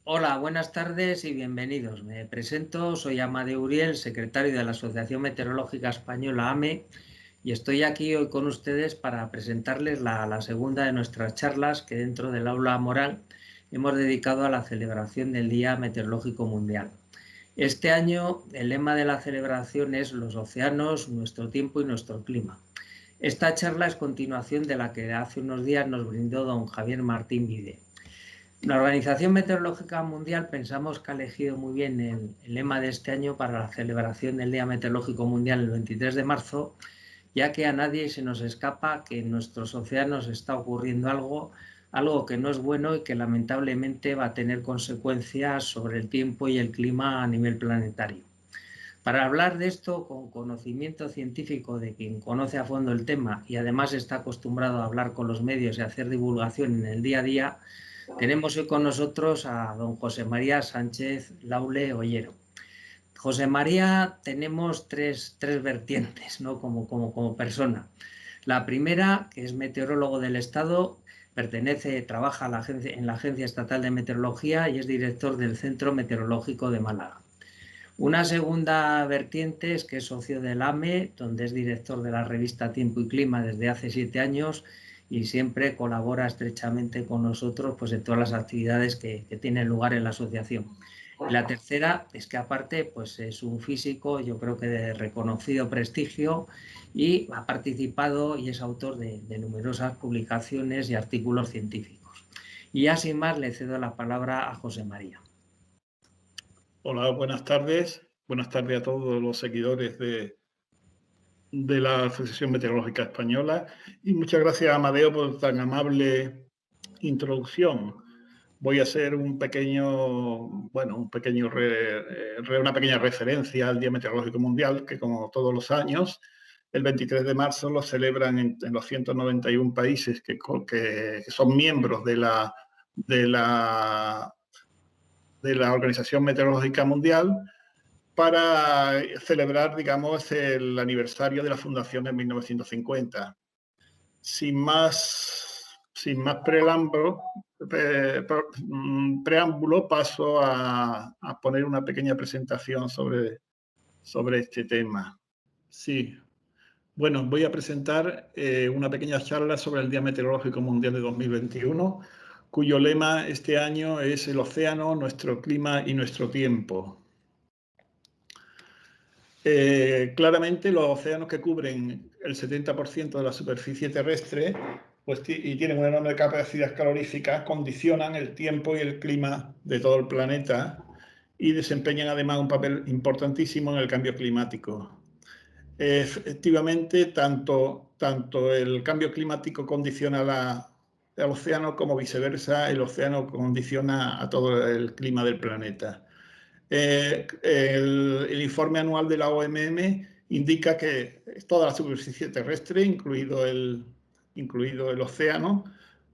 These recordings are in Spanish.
Hola, buenas tardes y bienvenidos. Me presento, soy Amadeo Uriel, secretario de la Asociación Meteorológica Española AME, y estoy aquí hoy con ustedes para presentarles la segunda de nuestras charlas que dentro del aula Moral hemos dedicado a la celebración del Día Meteorológico Mundial. Este año el lema de la celebración es Los océanos, nuestro tiempo y nuestro clima. Esta charla es continuación de la que hace unos días nos brindó don Javier Martín Vide. La Organización Meteorológica Mundial pensamos que ha elegido muy bien el lema de este año para la celebración del Día Meteorológico Mundial el 23 de marzo, ya que a nadie se nos escapa que en nuestros océanos está ocurriendo algo que no es bueno y que lamentablemente va a tener consecuencias sobre el tiempo y el clima a nivel planetario. Para hablar de esto con conocimiento científico de quien conoce a fondo el tema y además está acostumbrado a hablar con los medios y a hacer divulgación en el día a día, tenemos hoy con nosotros a don José María Sánchez Laule Ollero. José María, tenemos tres vertientes, ¿no? como persona. La primera, que es meteorólogo del Estado, trabaja en la Agencia Estatal de Meteorología y es director del Centro Meteorológico de Málaga. Una segunda vertiente es que es socio del AME, donde es director de la revista Tiempo y Clima desde hace 7 años y siempre colabora estrechamente con nosotros pues, en todas las actividades que tienen lugar en la asociación. Y la tercera es que aparte pues, es un físico, yo creo que de reconocido prestigio, y ha participado y es autor de numerosas publicaciones y artículos científicos. Y ya sin más le cedo la palabra a José María. Hola, buenas tardes. Buenas tardes a todos los seguidores de la Asociación Meteorológica Española y muchas gracias, Amadeo, por tan amable introducción. Voy a hacer una pequeña referencia al Día Meteorológico Mundial, que como todos los años, el 23 de marzo lo celebran en los 191 países que son miembros de la Organización Meteorológica Mundial, para celebrar, digamos, el aniversario de la fundación en 1950. Sin más preámbulo, paso a poner una pequeña presentación sobre este tema. Sí. Bueno, voy a presentar una pequeña charla sobre el Día Meteorológico Mundial de 2021, cuyo lema este año es el océano, nuestro clima y nuestro tiempo. Claramente los océanos, que cubren el 70% de la superficie terrestre pues, y tienen una enorme capacidad calorífica, condicionan el tiempo y el clima de todo el planeta y desempeñan además un papel importantísimo en el cambio climático. Efectivamente, tanto el cambio climático condiciona al océano como viceversa, el océano condiciona a todo el clima del planeta. El informe anual de la OMM indica que toda la superficie terrestre, incluido el océano,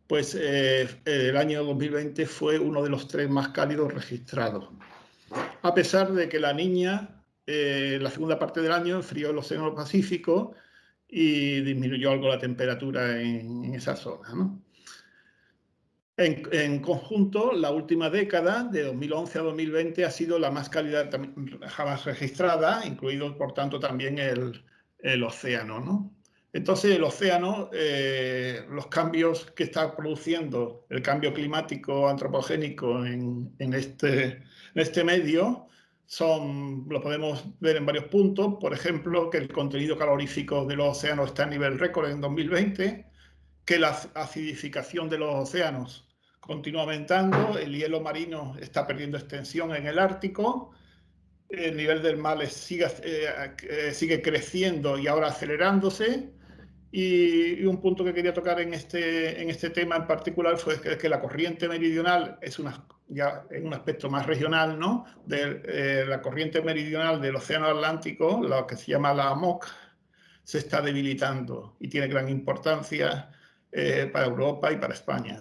pues el año 2020 fue uno de los 3 más cálidos registrados. A pesar de que la Niña, la segunda parte del año, enfrió el Océano Pacífico y disminuyó algo la temperatura en esa zona, ¿no? En conjunto, la última década, de 2011 a 2020, ha sido la más cálida jamás registrada, incluido, por tanto, también el océano, ¿no? Entonces, el océano, los cambios que está produciendo el cambio climático antropogénico en este medio, lo podemos ver en varios puntos. Por ejemplo, que el contenido calorífico de los océanos está a nivel récord en 2020, que la acidificación de los océanos continúa aumentando, el hielo marino está perdiendo extensión en el Ártico, el nivel del mar sigue creciendo y ahora acelerándose. Y un punto que quería tocar en este tema en particular fue que la corriente meridional es ya en un aspecto más regional, ¿no? La corriente meridional del Océano Atlántico, lo que se llama la AMOC, se está debilitando y tiene gran importancia para Europa y para España.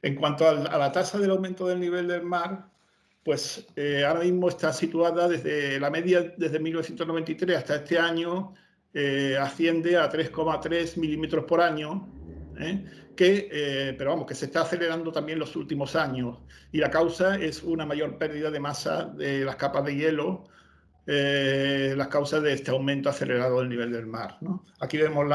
En cuanto a la tasa del aumento del nivel del mar, pues ahora mismo está situada desde la media, desde 1993 hasta este año, asciende a 3,3 milímetros por año, pero vamos, que se está acelerando también en los últimos años. Y la causa es una mayor pérdida de masa de las capas de hielo, las causas de este aumento acelerado del nivel del mar, ¿no? Aquí vemos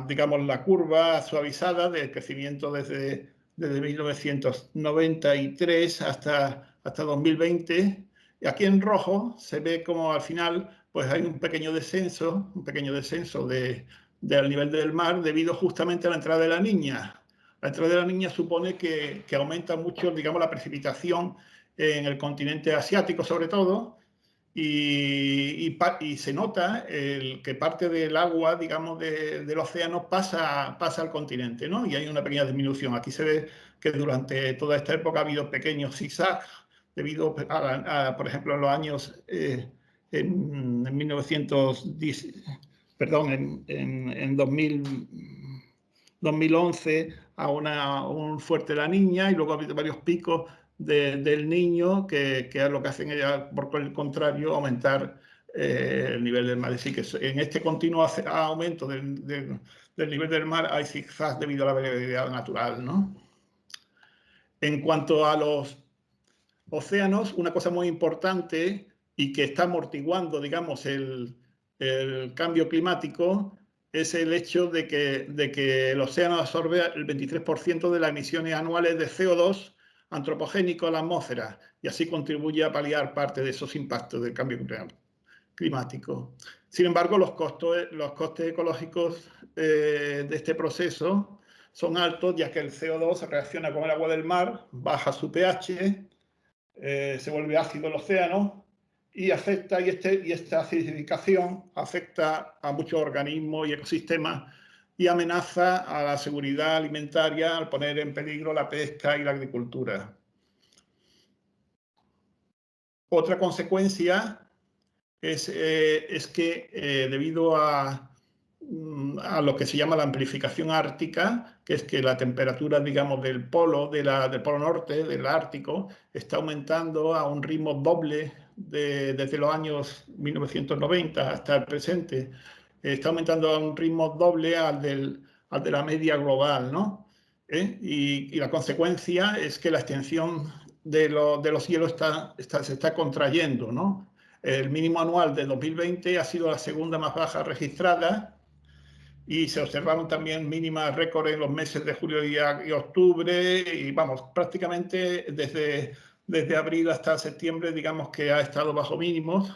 digamos, la curva suavizada del crecimiento desde 1993 hasta 2020. Y aquí en rojo se ve como al final pues hay un pequeño descenso del nivel del mar debido justamente a la entrada de la Niña. La entrada de la Niña supone que aumenta mucho, digamos, la precipitación en el continente asiático sobre todo, y se nota que parte del agua, digamos, del océano pasa al continente, ¿no? Y hay una pequeña disminución. Aquí se ve que durante toda esta época ha habido pequeños zigzags debido por ejemplo, en los años en 1910, perdón, en 2011 a un fuerte La Niña, y luego ha habido varios picos del Niño que lo que hacen es, por el contrario, aumentar el nivel del mar. Es decir, que en este continuo aumento del nivel del mar hay zigzags debido a la variabilidad natural, ¿no? En cuanto a los océanos, una cosa muy importante y que está amortiguando, digamos, el cambio climático es el hecho de que el océano absorbe el 23% de las emisiones anuales de CO2 antropogénico a la atmósfera, y así contribuye a paliar parte de esos impactos del cambio climático. Sin embargo, los costes ecológicos de este proceso son altos, ya que el CO2 reacciona con el agua del mar, baja su pH, se vuelve ácido el océano y afecta, y esta acidificación afecta a muchos organismos y ecosistemas y amenaza a la seguridad alimentaria al poner en peligro la pesca y la agricultura. Otra consecuencia es que debido a lo que se llama la amplificación ártica, que es que la temperatura, digamos, del polo norte, del Ártico, está aumentando a un ritmo doble desde los años 1990 hasta el presente. Está aumentando a un ritmo doble al de la media global, ¿no? Y la consecuencia es que la extensión de los hielos se está contrayendo, ¿no? El mínimo anual de 2020 ha sido la segunda más baja registrada, y se observaron también mínimas récord en los meses de julio y octubre, y vamos, prácticamente desde abril hasta septiembre, digamos que ha estado bajo mínimos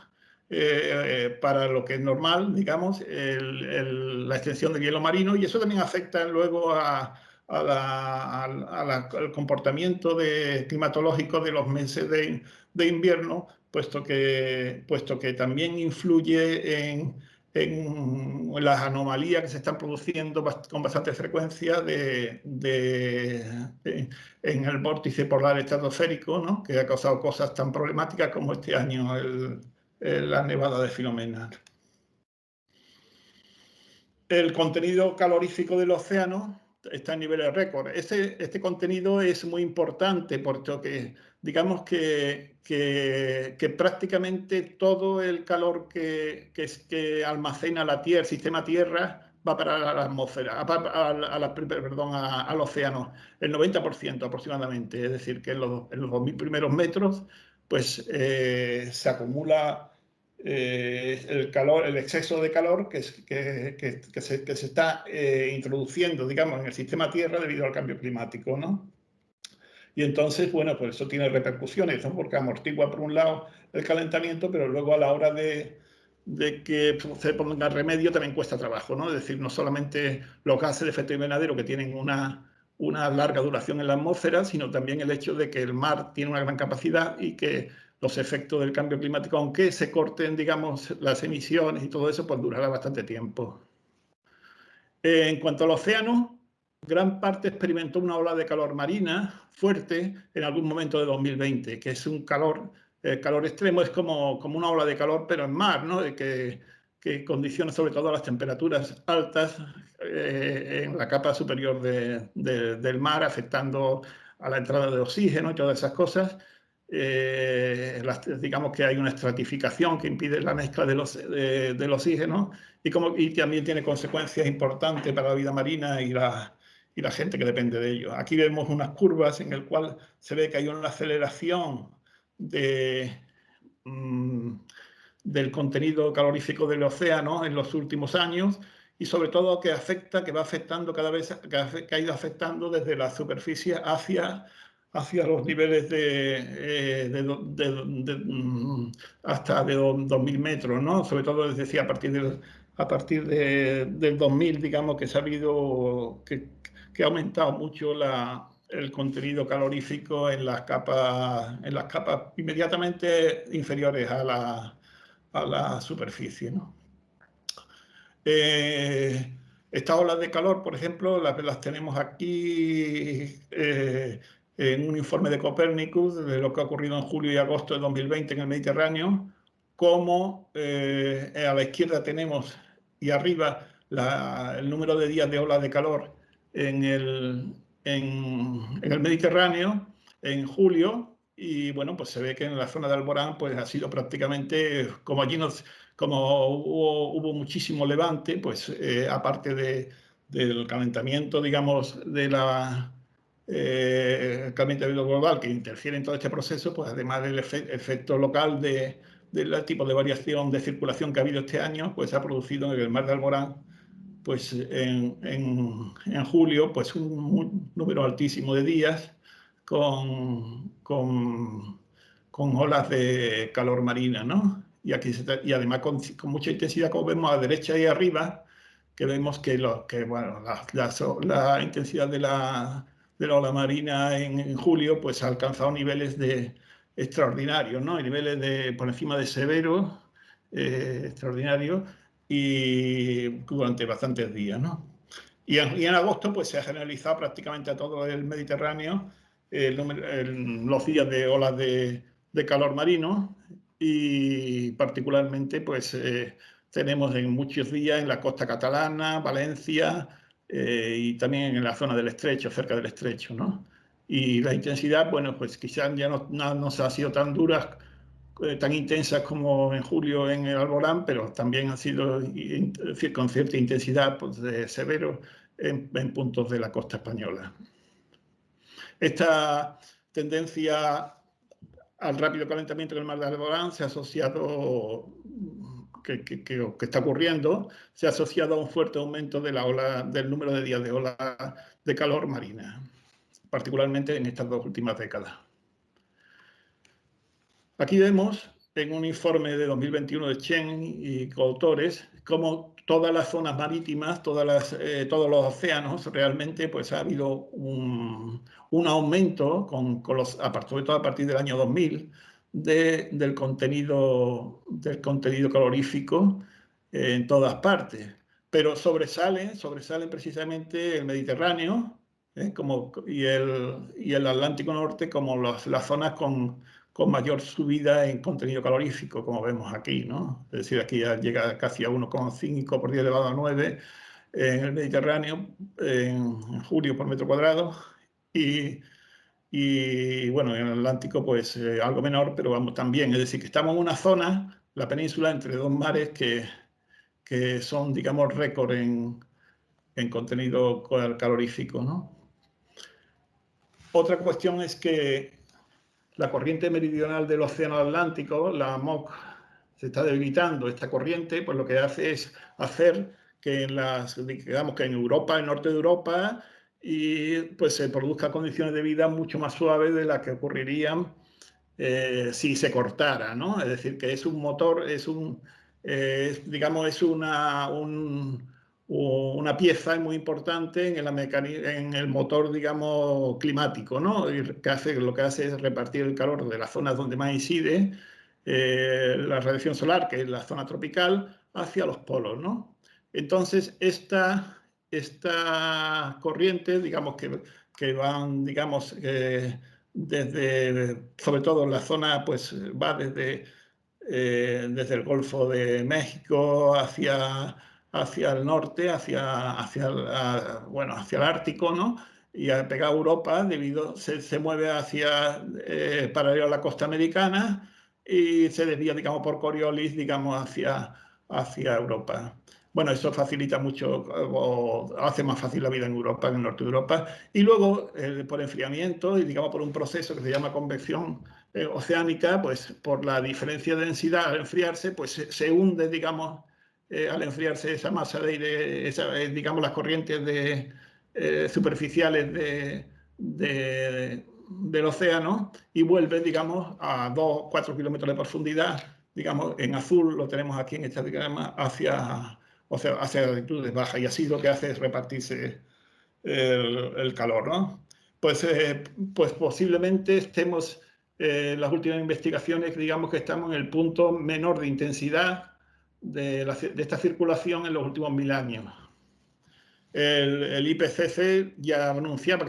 para lo que es normal, digamos, la extensión del hielo marino, y eso también afecta luego al comportamiento climatológico de los meses de invierno, puesto que también influye en las anomalías que se están produciendo con bastante frecuencia en el vórtice polar estratosférico, ¿no? Que ha causado cosas tan problemáticas como este año la nevada de Filomena. El contenido calorífico del océano está en niveles récord. Este contenido es muy importante porque digamos que prácticamente todo el calor que almacena la Tierra, el sistema Tierra, va para la atmósfera, al océano, el 90% aproximadamente. Es decir, que en los 2000 primeros metros pues, se acumula el exceso de calor que se está introduciendo, digamos, en el sistema Tierra debido al cambio climático, ¿no? Y entonces, bueno, pues eso tiene repercusiones, ¿no? Porque amortigua por un lado el calentamiento, pero luego a la hora de que se ponga remedio también cuesta trabajo, ¿no? Es decir, no solamente los gases de efecto invernadero, que tienen una larga duración en la atmósfera, sino también el hecho de que el mar tiene una gran capacidad y que los efectos del cambio climático, aunque se corten, digamos, las emisiones y todo eso, pues durará bastante tiempo. En cuanto al océano, gran parte experimentó una ola de calor marina fuerte en algún momento de 2020, que es un calor extremo, es como una ola de calor, pero en mar, ¿no? Que condiciona sobre todo las temperaturas altas en la capa superior del mar, afectando a la entrada de oxígeno y todas esas cosas. digamos que hay una estratificación que impide la mezcla del oxígeno y también tiene consecuencias importantes para la vida marina y la gente que depende de ello. Aquí vemos unas curvas en las cuales se ve que hay una aceleración del contenido calorífico del océano en los últimos años y sobre todo que va afectando cada vez, que ha ido afectando desde la superficie hacia los niveles hasta de 2000 metros, ¿no? Sobre todo, les decía, a partir del 2000, digamos que se ha habido, que ha aumentado mucho el contenido calorífico en las capas inmediatamente inferiores a la superficie, ¿no? Estas olas de calor, por ejemplo, las tenemos aquí en un informe de Copernicus de lo que ha ocurrido en julio y agosto de 2020 en el Mediterráneo, como a la izquierda tenemos y arriba el número de días de olas de calor en el Mediterráneo en julio, y bueno, pues se ve que en la zona de Alborán pues ha sido prácticamente, como allí como hubo muchísimo levante, pues aparte del calentamiento, digamos, calentamiento global que interfiere en todo este proceso, pues además del efecto local del tipo de variación de circulación que ha habido este año, pues se ha producido en el mar de Alborán, pues en julio, pues un número altísimo de días con olas de calor marina, ¿no? Y además con mucha intensidad, como vemos a la derecha y arriba, que vemos bueno, la intensidad de la ola marina en julio pues ha alcanzado niveles extraordinarios, ¿no? Niveles por encima de severos, extraordinarios, y durante bastantes días, ¿no? Y en agosto pues se ha generalizado prácticamente a todo el Mediterráneo los días de olas de calor marino, y particularmente pues tenemos en muchos días en la costa catalana, Valencia, y también en la zona del estrecho, cerca del estrecho, ¿no? Y la intensidad, bueno, pues quizás ya no ha sido tan dura, tan intensas como en julio en el Alborán, pero también han sido con cierta intensidad pues, severo en puntos de la costa española. Esta tendencia al rápido calentamiento del mar de Alborán se ha asociado, que está ocurriendo, se ha asociado a un fuerte aumento del número de días de ola de calor marina, particularmente en estas 2 últimas décadas. Aquí vemos en un informe de 2021 de Chen y coautores cómo todas las zonas marítimas, todos los océanos, realmente pues ha habido un aumento, sobre todo a partir del año 2000, del contenido calorífico en todas partes. Pero sobresalen precisamente el Mediterráneo y el Atlántico Norte como las zonas con mayor subida en contenido calorífico, como vemos aquí, ¿no? Es decir, aquí ya llega casi a 1,5 por 10 elevado a 9 en el Mediterráneo, en julio por metro cuadrado, y bueno, en el Atlántico pues algo menor, pero vamos también. Es decir, que estamos en una zona, la península, entre 2 mares que son, digamos, récord en contenido calorífico, ¿no? Otra cuestión es que la corriente meridional del Océano Atlántico, la MOC, se está debilitando. Esta corriente, pues lo que hace es hacer que digamos que en Europa, en el norte de Europa, pues se produzcan condiciones de vida mucho más suaves de las que ocurrirían si se cortara, ¿no? Es decir, que es un motor, digamos, es una pieza muy importante en el motor, digamos, climático, ¿no? Y lo que hace es repartir el calor de las zonas donde más incide la radiación solar, que es la zona tropical, hacia los polos, ¿no? Entonces, esta corriente, digamos, que van, digamos, sobre todo en la zona, pues va desde el Golfo de México hacia el norte, hacia el Ártico, ¿no? y pegado a Europa, se mueve hacia paralelo a la costa americana y se desvía, digamos, por Coriolis, digamos, hacia Europa. Bueno, eso facilita mucho, o hace más fácil la vida en Europa, en el norte de Europa. Y luego, por enfriamiento y, digamos, por un proceso que se llama convección oceánica, pues por la diferencia de densidad al enfriarse, pues se hunde, digamos, al enfriarse esa masa de aire, digamos, las corrientes superficiales del océano y vuelve, digamos, a 2-4 kilómetros de profundidad, digamos, en azul lo tenemos aquí en esta diagrama, hacia latitudes bajas, y así lo que hace es repartirse el calor, ¿no? Pues posiblemente estemos, las últimas investigaciones, digamos que estamos en el punto menor de intensidad de esta circulación en los últimos 1000 años. El IPCC ya anunciaba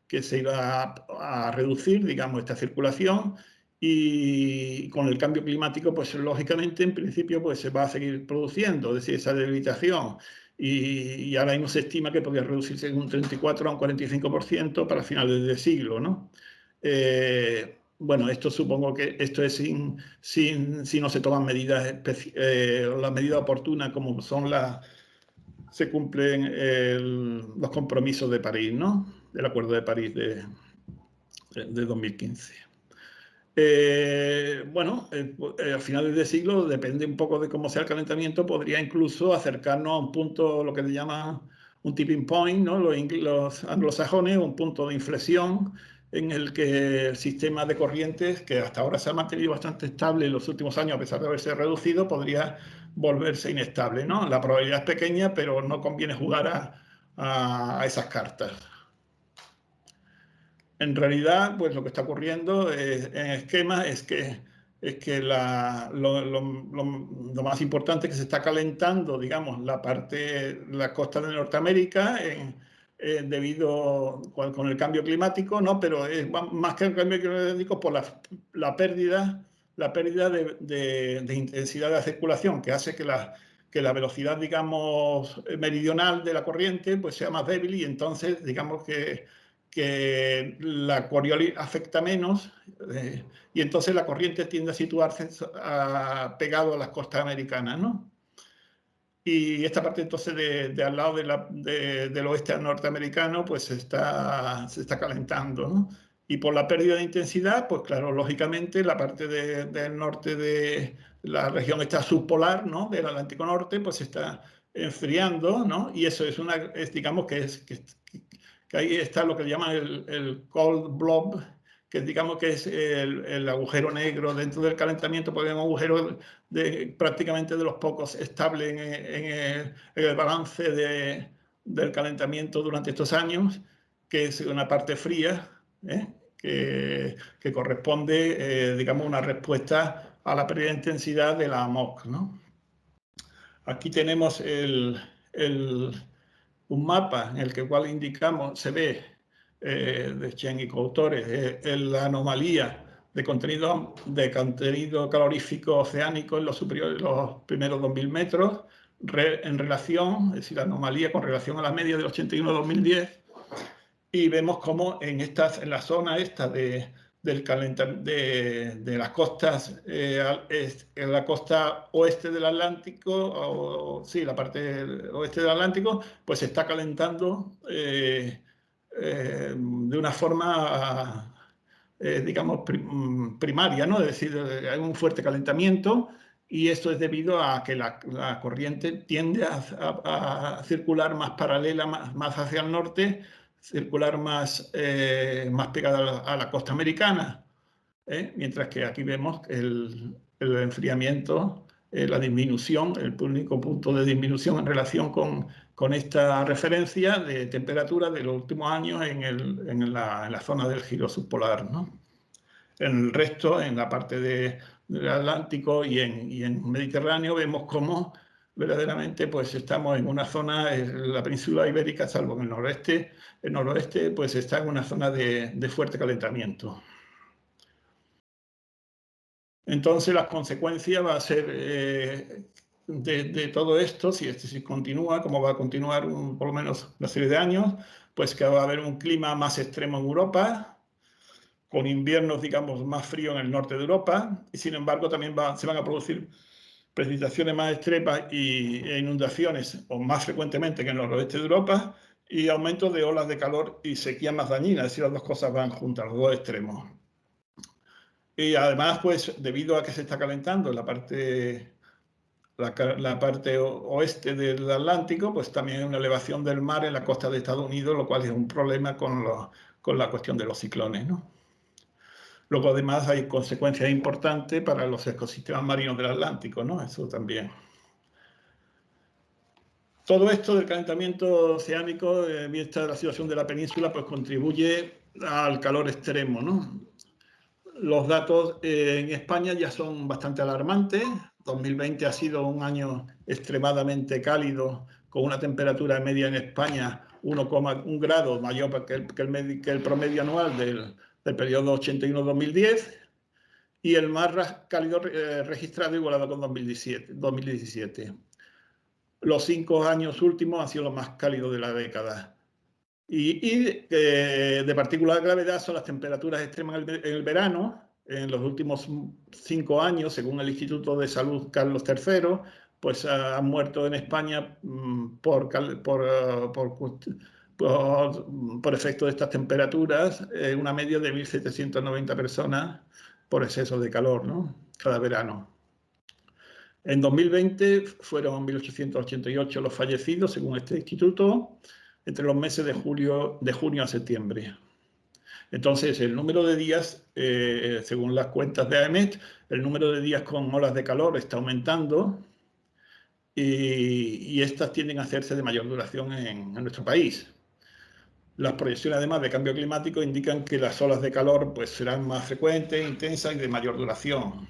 que se iba a reducir, digamos, esta circulación, y con el cambio climático, pues lógicamente, en principio, pues se va a seguir produciendo, es decir, esa debilitación. Y ahora mismo se estima que podría reducirse en un 34 a un 45% para finales de siglo, ¿no? Bueno, esto supongo que esto es si no se toman medidas, las medidas oportunas, como son se cumplen los compromisos de París, ¿no? Del Acuerdo de París de 2015. Bueno, a finales de siglo, depende un poco de cómo sea el calentamiento, podría incluso acercarnos a un punto, lo que se llama un tipping point, ¿no? Los anglosajones, un punto de inflexión en el que el sistema de corrientes, que hasta ahora se ha mantenido bastante estable en los últimos años, a pesar de haberse reducido, podría volverse inestable, ¿no? La probabilidad es pequeña, pero no conviene jugar a esas cartas. En realidad, pues lo que está ocurriendo en esquema es que lo más importante es que se está calentando, digamos, la costa de Norteamérica con el cambio climático, ¿no? Pero es más que el cambio climático por la pérdida de intensidad de la circulación, que hace que la velocidad, digamos, meridional de la corriente pues sea más débil, y entonces, digamos que la Coriolis afecta menos, y entonces la corriente tiende a situarse pegado a las costas americanas, ¿no? Y esta parte entonces de al lado del oeste norteamericano pues se está calentando, ¿no? Y por la pérdida de intensidad, pues claro, lógicamente la parte del norte de la región está subpolar, ¿no? Del Atlántico Norte, pues se está enfriando, ¿no? Y eso digamos que ahí está lo que llaman el cold blob, que digamos que es el agujero negro dentro del calentamiento, porque es un agujero prácticamente de los pocos estables en el balance del calentamiento durante estos años, que es una parte fría, que corresponde, digamos, a una respuesta a la pérdida de intensidad de la AMOC, ¿no? Aquí tenemos un mapa en el cual indicamos, se ve de Chen y coautores, la anomalía de contenido calorífico oceánico en los primeros 2000 metros en relación, es decir, la anomalía con relación a la media del 81-2010, y vemos cómo en la zona esta de las costas, en la costa oeste del Atlántico, sí, la parte oeste del Atlántico, pues se está calentando de una forma, digamos, primaria, ¿no? Es decir, hay un fuerte calentamiento, y esto es debido a que la corriente tiende a circular más paralela, más hacia el norte, circular más pegada a la costa americana, mientras que aquí vemos el enfriamiento, la disminución, el único punto de disminución en relación con esta referencia de temperatura de los últimos años en la zona del giro subpolar, ¿no? En el resto, en la parte del Atlántico y en Mediterráneo, vemos cómo verdaderamente pues estamos en una zona, la península ibérica, salvo en el noroeste, pues está en una zona de fuerte calentamiento. Entonces las consecuencias va a ser de todo esto, si continúa, como va a continuar por lo menos una serie de años, pues que va a haber un clima más extremo en Europa, con inviernos, digamos, más fríos en el norte de Europa, y sin embargo también se van a producir precipitaciones más extremas e inundaciones, o más frecuentemente que en el noroeste de Europa, y aumento de olas de calor y sequía más dañinas, es decir, las dos cosas van juntas, los dos extremos. Y además, pues, debido a que se está calentando la parte oeste del Atlántico, pues también hay una elevación del mar en la costa de Estados Unidos, lo cual es un problema con la cuestión de los ciclones, ¿no? Luego, además, hay consecuencias importantes para los ecosistemas marinos del Atlántico, ¿no? Eso también. Todo esto del calentamiento oceánico, vista la situación de la península, pues contribuye al calor extremo, ¿no? Los datos en España ya son bastante alarmantes. 2020 ha sido un año extremadamente cálido, con una temperatura media en España 1,1 grado mayor que el promedio anual del periodo 81-2010, y el más cálido registrado igualado con 2017. Los 5 años últimos han sido los más cálidos de la década. Y de particular gravedad son las temperaturas extremas en el verano. En los últimos 5 años, según el Instituto de Salud Carlos III, pues han muerto en España por efecto de estas temperaturas una media de 1.790 personas por exceso de calor, ¿no? Cada verano. En 2020 fueron 1.888 los fallecidos, según este instituto, entre los meses de junio a septiembre. Entonces, el número de días, según las cuentas de AEMET, el número de días con olas de calor está aumentando, y estas tienden a hacerse de mayor duración en nuestro país. Las proyecciones, además, de cambio climático indican que las olas de calor pues, serán más frecuentes, intensas y de mayor duración.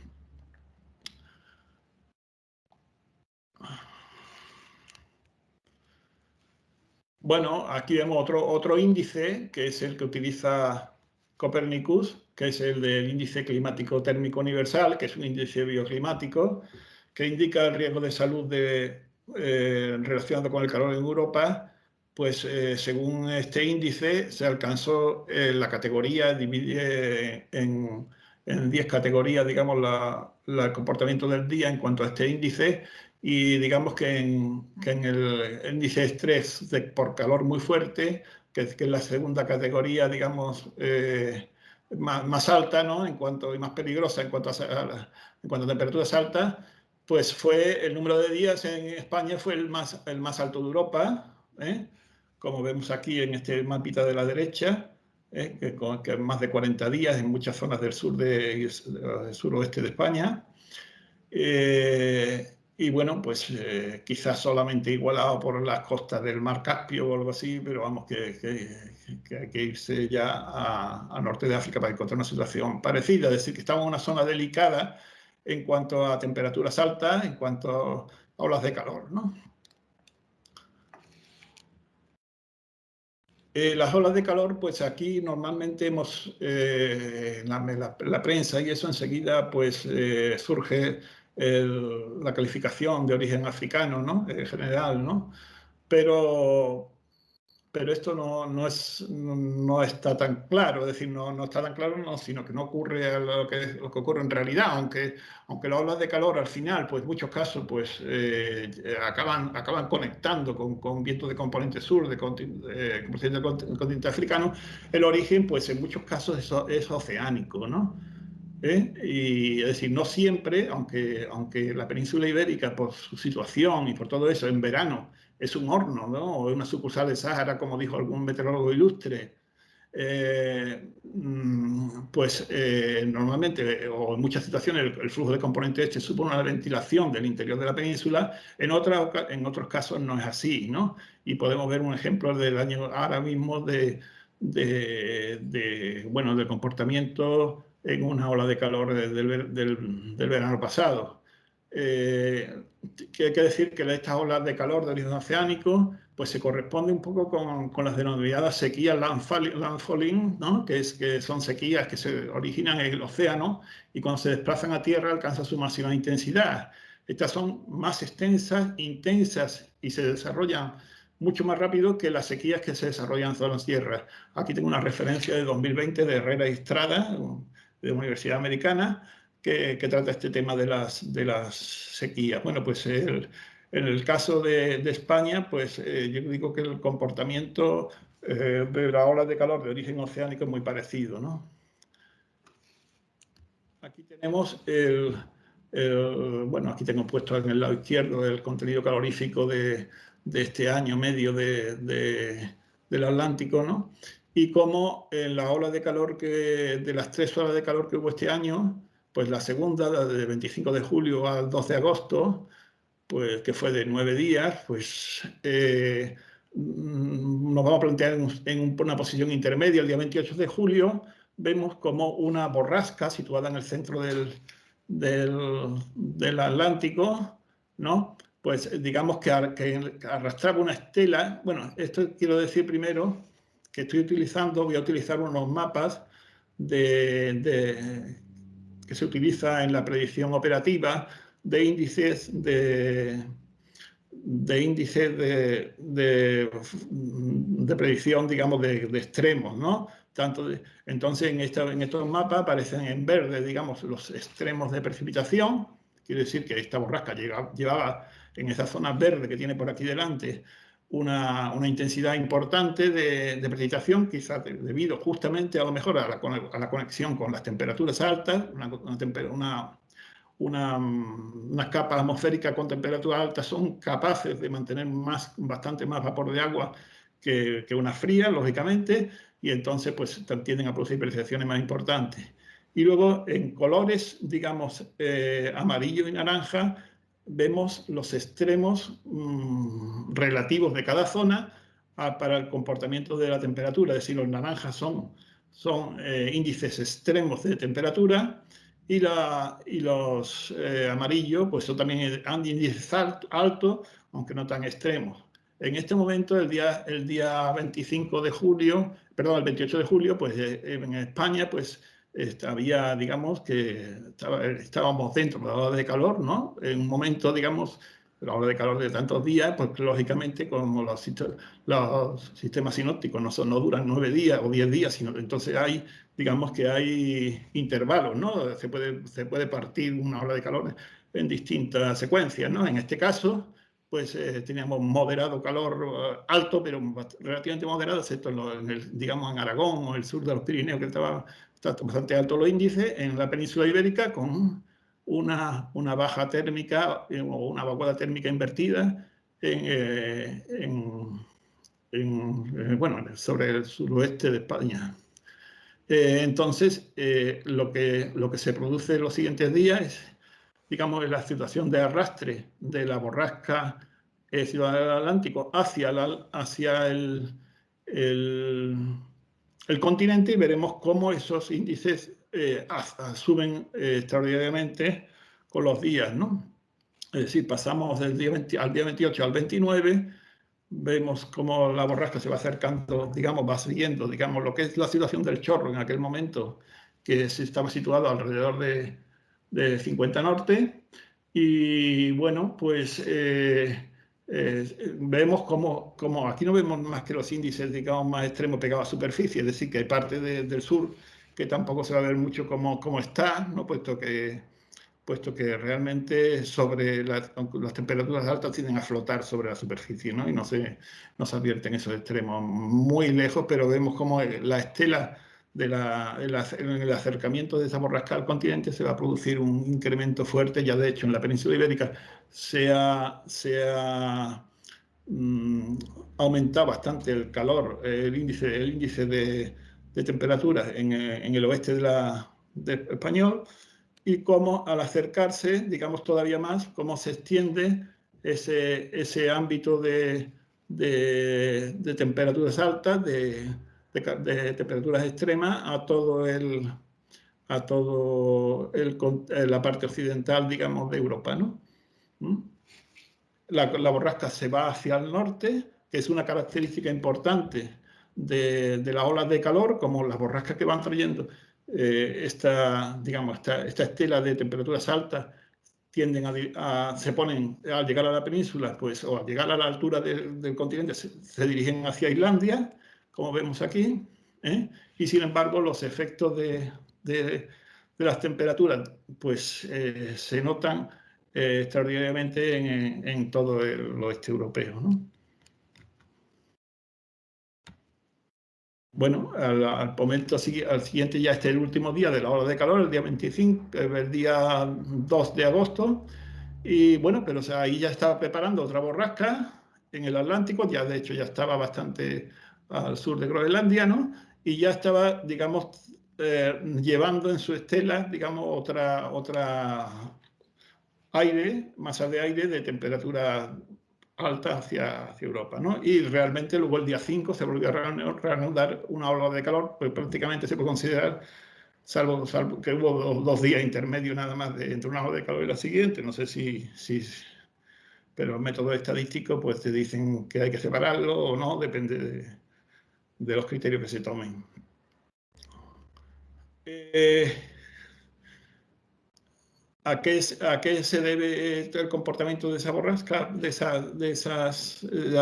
Bueno, aquí vemos otro índice, que es el que utiliza Copernicus, que es el del índice climático térmico universal, que es un índice bioclimático, que indica el riesgo de salud relacionado con el calor en Europa. Pues según este índice se alcanzó la categoría, divide en 10 categorías, digamos, el comportamiento del día en cuanto a este índice. Y digamos que en el índice de estrés por calor muy fuerte, que es la segunda categoría, digamos, más alta, ¿no? Y más peligrosa en cuanto a temperaturas altas, pues fue el número de días en España fue el más alto de Europa, como vemos aquí en este mapita de la derecha, que más de 40 días en muchas zonas del suroeste de España. Y bueno, pues quizás solamente igualado por las costas del mar Caspio o algo así, pero vamos, que hay que irse ya a norte de África para encontrar una situación parecida. Es decir, que estamos en una zona delicada en cuanto a temperaturas altas, en cuanto a olas de calor, ¿no? Las olas de calor, pues aquí normalmente la prensa y eso enseguida pues surge la calificación de origen africano, ¿no? En general, ¿no? Pero esto no está tan claro, es decir, no está tan claro, sino que no ocurre lo que ocurre en realidad, aunque las olas de calor al final, pues en muchos casos, pues acaban conectando con vientos de componente sur, de continente africano. El origen, pues en muchos casos es oceánico, ¿no? Y es decir, no siempre, aunque la península ibérica, por su situación y por todo eso, en verano es un horno, ¿no? O una sucursal de Sáhara, como dijo algún meteorólogo ilustre, pues normalmente, o en muchas situaciones, el flujo de componente este supone una ventilación del interior de la península. En otros casos no es así, ¿no? Y podemos ver un ejemplo del año ahora mismo bueno, del comportamiento en una ola de calor del verano pasado. Hay que decir que estas olas de calor de origen oceánico pues se corresponde un poco con las denominadas sequías landfalling, ¿no? que son sequías que se originan en el océano y cuando se desplazan a tierra alcanzan su máxima intensidad. Estas son más extensas, intensas y se desarrollan mucho más rápido que las sequías que se desarrollan en zonas sierras. Aquí tengo una referencia de 2020 de Herrera y Estrada, de la Universidad Americana, que trata este tema de las sequías. Bueno, pues en el caso de España, pues yo digo que el comportamiento de las olas de calor de origen oceánico es muy parecido, ¿no? Aquí tenemos bueno, aquí tengo puesto en el lado izquierdo el contenido calorífico de este año medio del Atlántico, ¿no? Y cómo en la ola de calor de las 3 olas de calor que hubo este año, pues la segunda, la de 25 de julio al 2 de agosto, pues que fue de 9 días, pues nos vamos a plantear en una posición intermedia el día 28 de julio. Vemos como una borrasca situada en el centro del Atlántico, ¿no? Pues digamos que arrastraba una estela. Bueno, esto quiero decir primero que voy a utilizar unos mapas que se utiliza en la predicción operativa de índices de predicción, digamos, de extremos, ¿no? Entonces, en estos mapas aparecen en verde, digamos, los extremos de precipitación. Quiere decir que esta borrasca llevaba en esa zona verde que tiene por aquí delante una intensidad importante de precipitación, quizás debido justamente a lo mejor a la conexión con las temperaturas altas, unas capas atmosféricas con temperaturas altas son capaces de mantener bastante más vapor de agua que unas frías, lógicamente, y entonces pues tienden a producir precipitaciones más importantes. Y luego en colores, digamos, amarillo y naranja, vemos los extremos relativos de cada zona para el comportamiento de la temperatura. Es decir, los naranjas son índices extremos de temperatura y los amarillos pues son también índices altos, aunque no tan extremos. En este momento, el día 25 de julio, perdón, el 28 de julio, pues en España, pues había, digamos, que estábamos dentro de la ola de calor, ¿no? En un momento, digamos, la ola de calor de tantos días, pues lógicamente, como los sistemas sinópticos no duran 9 días o 10 días, sino entonces digamos que hay intervalos, ¿no? Se puede partir una ola de calor en distintas secuencias, ¿no? En este caso, pues teníamos moderado calor alto, pero relativamente moderado, excepto digamos en Aragón o el sur de los Pirineos, que está bastante alto los índices, en la península ibérica con una baja térmica o una vaguada térmica invertida bueno, sobre el suroeste de España. Entonces, lo que se produce en los siguientes días es, digamos, la situación de arrastre de la borrasca Ciudad del Atlántico hacia el continente, y veremos cómo esos índices suben extraordinariamente con los días, ¿no? Es decir, pasamos al día 28 al 29, vemos cómo la borrasca se va acercando, digamos, va siguiendo, digamos, lo que es la situación del chorro en aquel momento, que se estaba situado alrededor de 50 norte. Y bueno, pues vemos como aquí no vemos más que los índices, digamos, más extremos pegados a superficie, es decir, que hay parte del sur que tampoco se va a ver mucho cómo está, ¿no? Puesto que realmente las temperaturas altas tienden a flotar sobre la superficie, ¿no? Y no se advierten esos extremos muy lejos, pero vemos como la estela en el acercamiento de esa borrasca al continente se va a producir un incremento fuerte. Ya de hecho en la península ibérica se ha aumentado bastante el calor, el índice de temperatura en el oeste de español, y cómo al acercarse, digamos todavía más, cómo se extiende ese ámbito de temperaturas altas, de temperaturas extremas a la parte occidental, digamos, de Europa, ¿no? La borrasca se va hacia el norte, que es una característica importante de las olas de calor, como las borrascas que van trayendo esta estela de temperaturas altas se ponen, al llegar a la península, pues, o al llegar a la altura del continente, se dirigen hacia Islandia, como vemos aquí, ¿eh? Y sin embargo los efectos de las temperaturas pues se notan extraordinariamente en todo el oeste europeo, ¿no? Bueno, al momento al siguiente ya el último día de la ola de calor, el día 25, el día 2 de agosto, y bueno, pero o sea, ahí ya estaba preparando otra borrasca en el Atlántico, ya de hecho ya estaba bastante al sur de Groenlandia, ¿no? Y ya estaba, digamos, llevando en su estela, digamos, otra masa de aire de temperatura alta hacia Europa, ¿no? Y realmente luego el día 5 se volvió a reanudar una ola de calor, pues prácticamente se puede considerar, salvo que hubo dos días intermedios nada más entre una ola de calor y la siguiente, no sé si pero los métodos estadísticos pues te dicen que hay que separarlo o no, depende de los criterios que se tomen. ¿A qué se debe el comportamiento de esa borrasca, la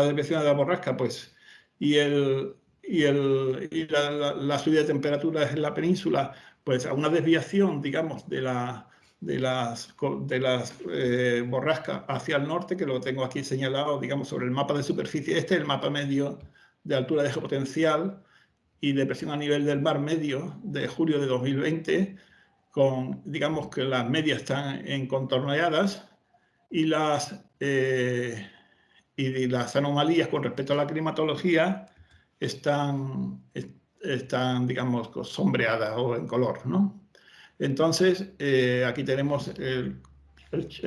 desviación de la borrasca? Pues, la subida de temperaturas en la península, pues a una desviación, digamos, de las borrascas hacia el norte, que lo tengo aquí señalado, digamos, sobre el mapa de superficie. Este es el mapa medio de altura de eje potencial y de presión a nivel del mar medio de julio de 2020, digamos que las medias están encontorneadas y las anomalías con respecto a la climatología están digamos, sombreadas o en color, ¿no? Entonces, aquí tenemos,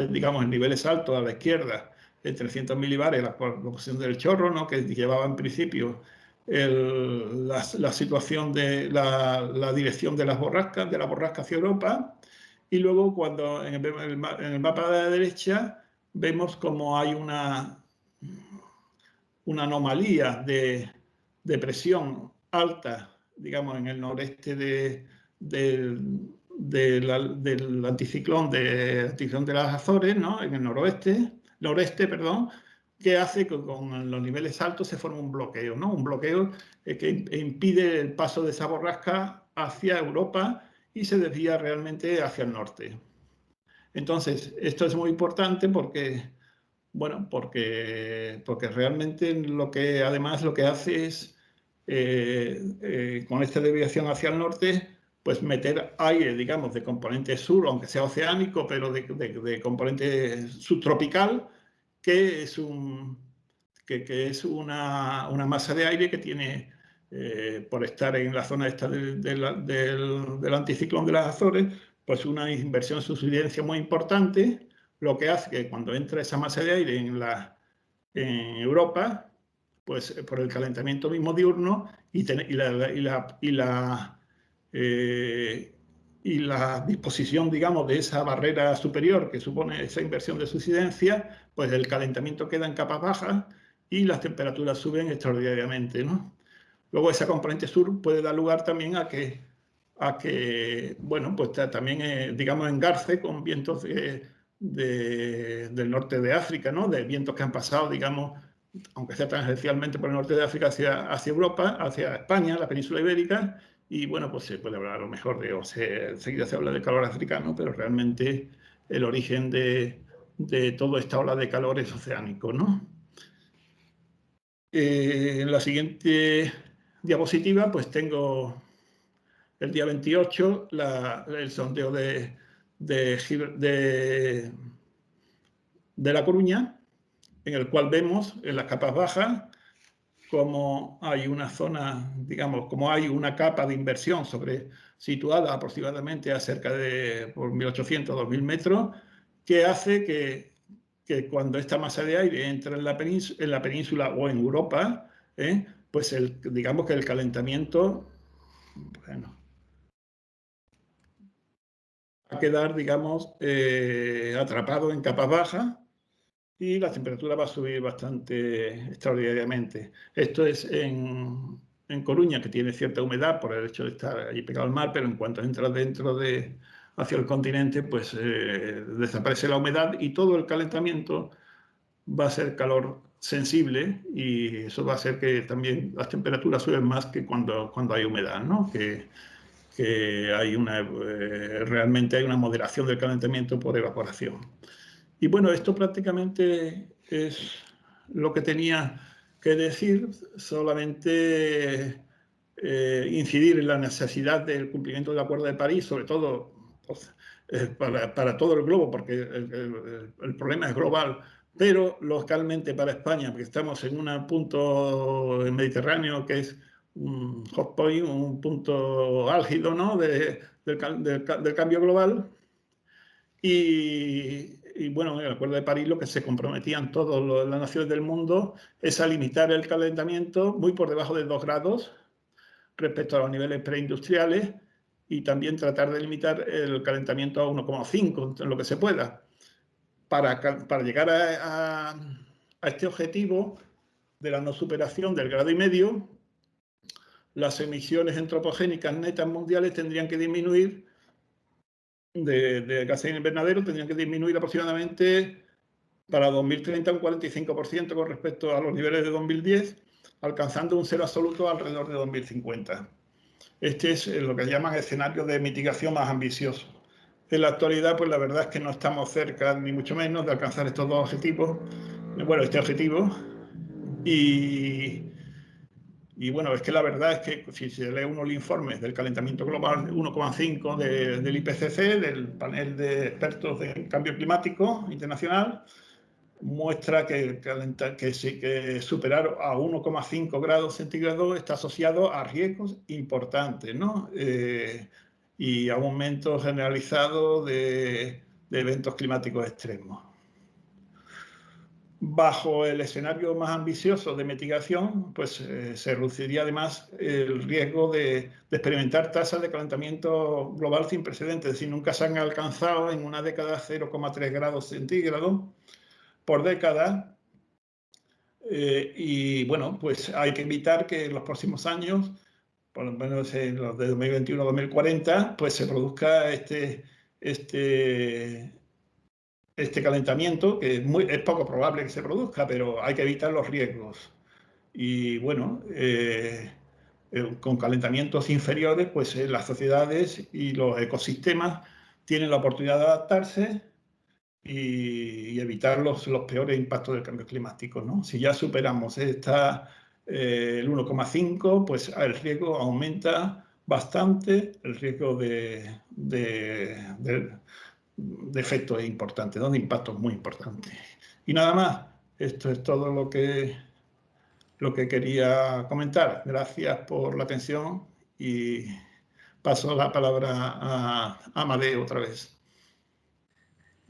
digamos, en niveles altos a la izquierda, el 300 milibares, la posición del chorro, ¿no? Que llevaba en principio la situación de la dirección de las borrascas, de la borrasca hacia Europa, y luego cuando en el mapa de la derecha vemos como hay una anomalía de presión alta, digamos, en el noreste del anticiclón de las Azores, ¿no? En el noreste, perdón, que hace que con los niveles altos se forme un bloqueo, ¿no? Un bloqueo que impide el paso de esa borrasca hacia Europa y se desvía realmente hacia el norte. Entonces, esto es muy importante porque, bueno, porque realmente además lo que hace es, con esta desviación hacia el norte, pues meter aire, digamos, de componente sur, aunque sea oceánico, pero de componente subtropical, que es una masa de aire que tiene, por estar en la zona esta del anticiclón de las Azores, pues una inversión subsidencia muy importante, lo que hace que cuando entra esa masa de aire en Europa, pues por el calentamiento mismo diurno y la disposición, digamos, de esa barrera superior que supone esa inversión de subsidencia, pues el calentamiento queda en capas bajas y las temperaturas suben extraordinariamente, ¿no? Luego esa componente sur puede dar lugar también a que bueno, pues también, digamos, engarce con vientos del norte de África, ¿no? De vientos que han pasado, digamos, aunque sea tangencialmente por el norte de África hacia Europa, hacia España, la península ibérica, y bueno, pues se puede hablar a lo mejor enseguida se habla del calor africano, pero realmente el origen de toda esta ola de calor es oceánico, ¿no? En la siguiente diapositiva, pues tengo el día 28 el sondeo de La Coruña, en el cual vemos en las capas bajas como hay una zona, digamos, como hay una capa de inversión situada aproximadamente a cerca de por 1.800 o 2.000 metros, que hace que cuando esta masa de aire entra en la península o en Europa, pues digamos que el calentamiento, bueno, va a quedar, digamos, atrapado en capas bajas y la temperatura va a subir bastante extraordinariamente. Esto es en Coruña, que tiene cierta humedad por el hecho de estar allí pegado al mar, pero en cuanto entras dentro hacia el continente, pues desaparece la humedad y todo el calentamiento va a ser calor sensible, y eso va a hacer que también las temperaturas suben más que cuando hay humedad, ¿no? Que hay realmente hay una moderación del calentamiento por evaporación. Y bueno, esto prácticamente es lo que tenía que decir, solamente incidir en la necesidad del cumplimiento del Acuerdo de París, sobre todo pues, para todo el globo, porque el problema es global, pero localmente para España, porque estamos en un punto mediterráneo que es un hot point, un punto álgido, ¿no? del cambio global. Y bueno, en el Acuerdo de París lo que se comprometían todas las naciones del mundo es a limitar el calentamiento muy por debajo de 2 grados respecto a los niveles preindustriales, y también tratar de limitar el calentamiento a 1,5 en lo que se pueda. Para llegar a este objetivo de la no superación del 1,5 grados, las emisiones antropogénicas netas mundiales tendrían que disminuir de gases invernaderos, tendrían que disminuir aproximadamente para 2030 un 45% con respecto a los niveles de 2010, alcanzando un cero absoluto alrededor de 2050. Este es lo que llaman escenario de mitigación más ambicioso. En la actualidad, pues la verdad es que no estamos cerca, ni mucho menos, de alcanzar estos dos objetivos, bueno, este objetivo. Y bueno, es que la verdad es que si se lee uno el informe del calentamiento global 1,5 del IPCC, del panel de expertos en cambio climático internacional, muestra que superar a 1,5 grados centígrados está asociado a riesgos importantes, ¿no? Y a un aumento generalizado de eventos climáticos extremos. Bajo el escenario más ambicioso de mitigación, pues se reduciría además el riesgo de experimentar tasas de calentamiento global sin precedentes, es decir, nunca se han alcanzado en una década 0,3 grados centígrados por década. Y bueno, pues hay que evitar que en los próximos años, por lo menos en los de 2021 a 2040, pues se produzca este calentamiento, que es poco probable que se produzca, pero hay que evitar los riesgos. Y bueno, con calentamientos inferiores, pues las sociedades y los ecosistemas tienen la oportunidad de adaptarse y evitar los peores impactos del cambio climático, ¿no? Si ya superamos el 1,5, pues el riesgo aumenta bastante, el riesgo de efectos importantes, ¿no? De impactos muy importantes. Y nada más, esto es todo lo que quería comentar. Gracias por la atención y paso la palabra a Amadeo otra vez.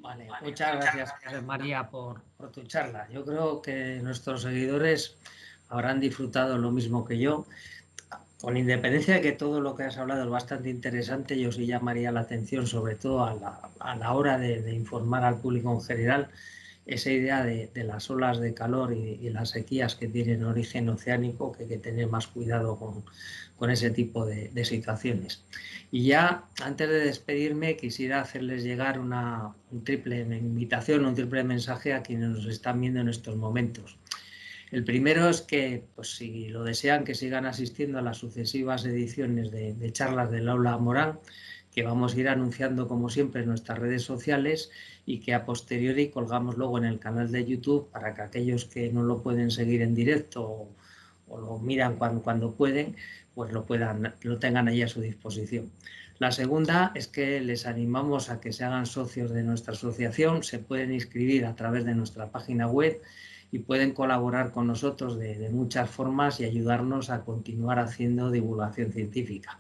Vale, muchas gracias, José María, por tu charla. Yo creo que nuestros seguidores habrán disfrutado lo mismo que yo. Con independencia de que todo lo que has hablado es bastante interesante, yo sí llamaría la atención, sobre todo a la hora de informar al público en general, esa idea de las olas de calor y las sequías que tienen origen oceánico, que hay que tener más cuidado con ese tipo de situaciones. Y ya, antes de despedirme, quisiera hacerles llegar una triple invitación, un triple mensaje a quienes nos están viendo en estos momentos. El primero es que, pues, si lo desean, que sigan asistiendo a las sucesivas ediciones de charlas del Aula Morán, que vamos a ir anunciando como siempre en nuestras redes sociales y que a posteriori colgamos luego en el canal de YouTube para que aquellos que no lo pueden seguir en directo o lo miran cuando pueden, pues lo tengan ahí a su disposición. La segunda es que les animamos a que se hagan socios de nuestra asociación, se pueden inscribir a través de nuestra página web y pueden colaborar con nosotros de muchas formas y ayudarnos a continuar haciendo divulgación científica.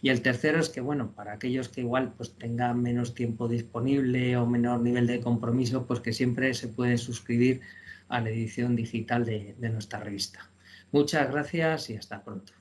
Y el tercero es que, bueno, para aquellos que igual pues tengan menos tiempo disponible o menor nivel de compromiso, pues que siempre se pueden suscribir a la edición digital de nuestra revista. Muchas gracias y hasta pronto.